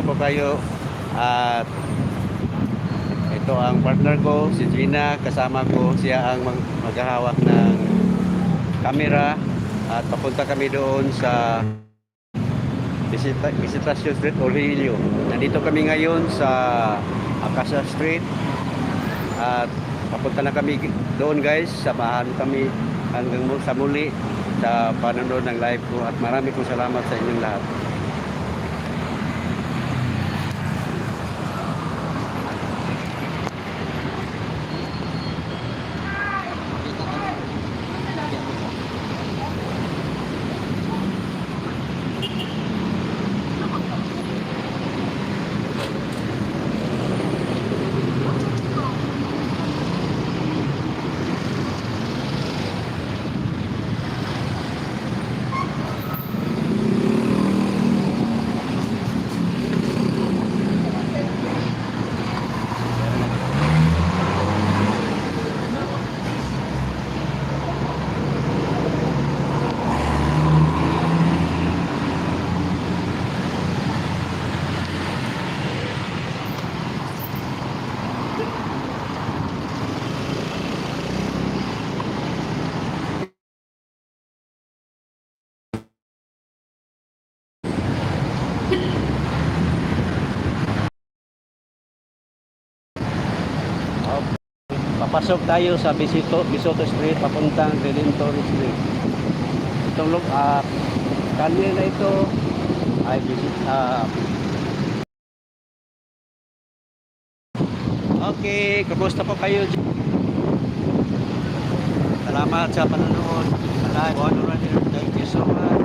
po kayo at ito ang partner ko, si Gina. Kasama ko, siya ang maghahawak ng camera at papunta kami doon sa Visitasyon Street, Orhilio. Nandito kami ngayon sa Acacia Street at papunta na kami doon guys. Samahan kami hanggang sa muli sa panonood ng live ko at marami kong salamat sa inyong lahat. Papasok tayo sa Bisoto Street papuntang Redemptor Street. Itong kalye na ito ay okay, kumusta po kayo? Salamat sa panonood. Thank you so much.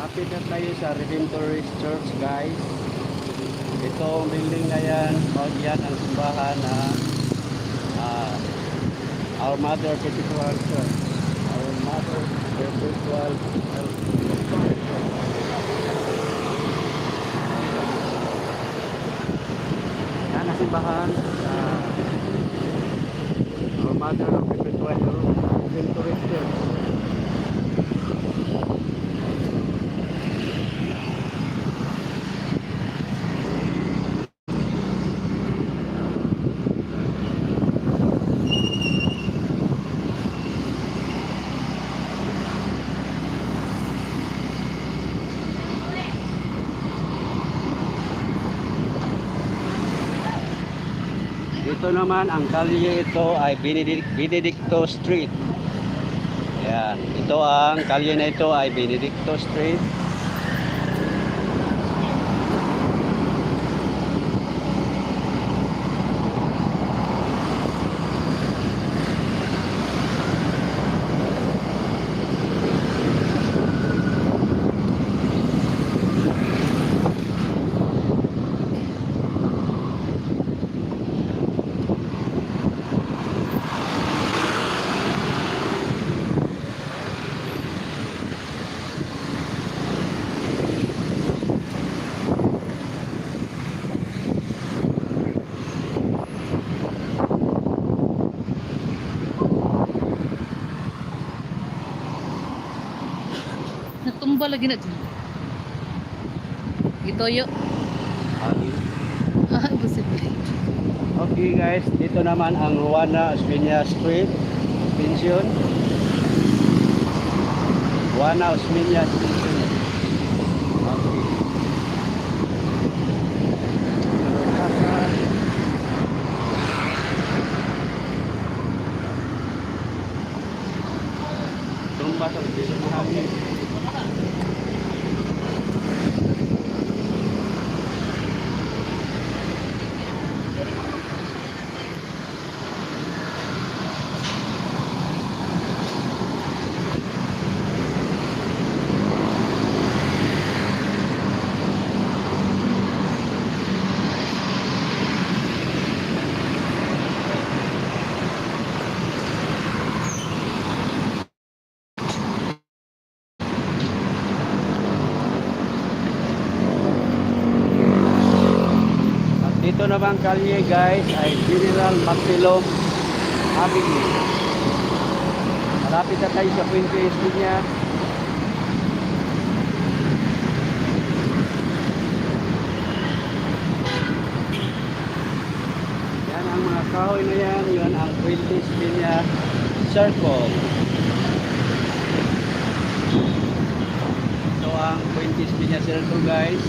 Lapit na tayo sa Redemptor Church guys. Itong building na yan, yan ang simbahan na Our Mother Cathedral Church. Our Mother Cathedral Church. Yan ang simbahan Our Mother Cathedral Church. Ito naman, ang kalye ito ay Benedicto Street. Yan. Ito ang kalye na ito ay Benedicto Street. Tumba lagi na dyan. Gitoyo. Ah, posible. Okay guys, dito naman ang Juana Osmeña Street, Pension. Juana Osmeña Pension. Okay. Tumba sa dito mahangin. At dito naman kalye guys ay General Maxilom Avenue. Malapit na tayo sa Puente Espiña. Yan ang mga kahoy na yan. Yan ang Puente Espiña Circle. Ito ang Puente Espiña Circle guys.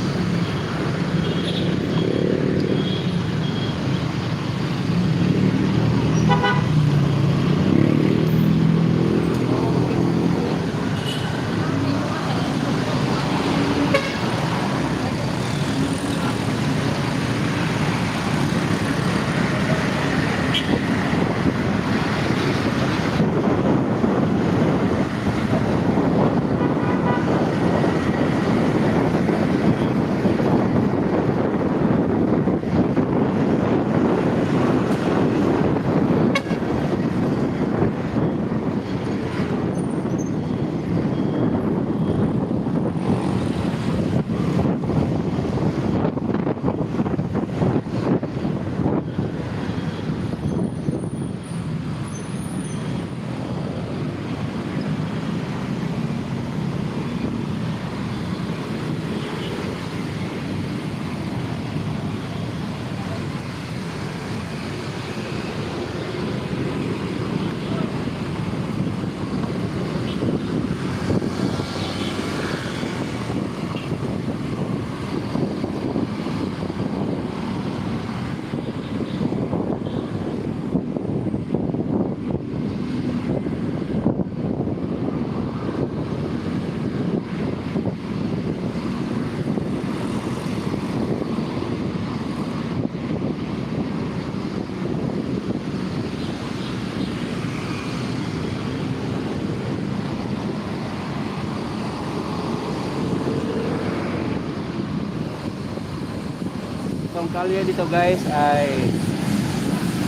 Itong kalye dito guys ay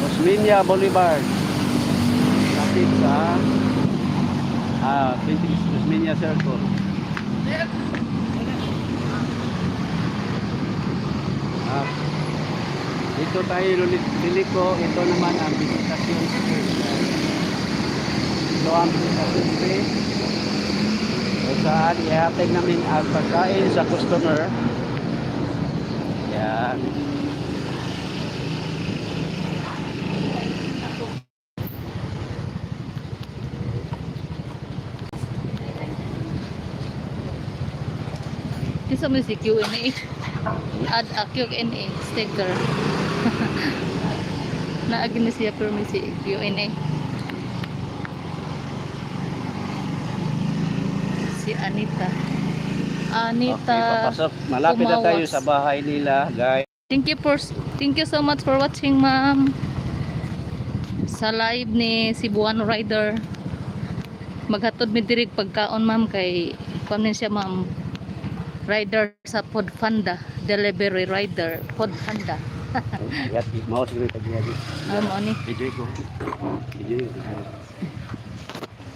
Osmeña Boulevard. Lapit sa Osmeña Circle. Dito tayo liliko. Ito naman ang Visitation Street. Ito ang Visitation Street. Kung saan ihatid namin ang pagkain sa customer. Yan. Isa mo si Q&A. Add a Q&A sticker. Naagin na siya pero may si Q&A. Si Anita. Okay, papasok. Malapit na tayo sa bahay nila, guys. Thank you so much for watching, ma'am. Sa live ni Cebuano Rider. Maghatod mi diri pagkaon, ma'am, kay pamin siya, ma'am. Rider sa Podpanda, delivery rider, Podpanda. Ayat, mau siguro tagiyagi. Mo ni. Video ko. Video.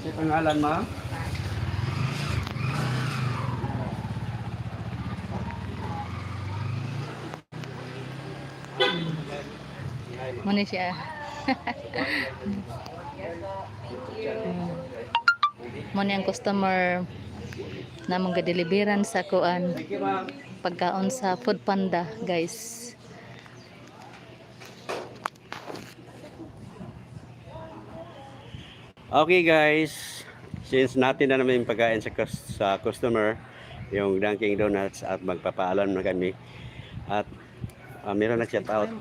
Sa pangalan, ma'am? Mo ni siya. Mo ni ang customer namang gadeliveran sa kuan Thank you, ma'am. pagkaon sa Food Panda, guys. Okay guys, since natin na naman yung pagkain sa customer, yung Dunkin Donuts, at magpapaalam na kami. At meron na chat out.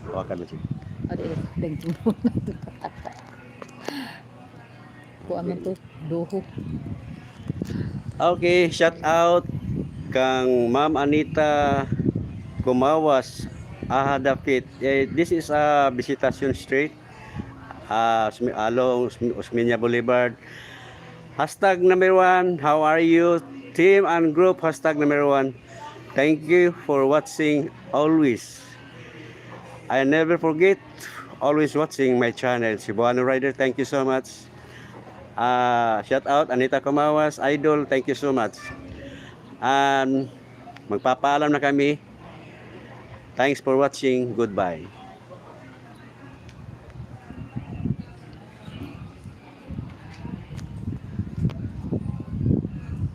Hawakan mo siya. Ade, dengking mo na to. Kuan man to, duho. Okay, shout out kang Ma'am Anita Kumawas, Ahadapit. This is a Visitation Street, along Osmeña Boulevard. Hashtag number 1, how are you? Team and group, hashtag number 1. Thank you for watching always. I never forget always watching my channel. Cebuano Rider, thank you so much. Shout out Anita Kumawas, Idol, thank you so much. And magpapaalam na kami. Thanks for watching. Goodbye.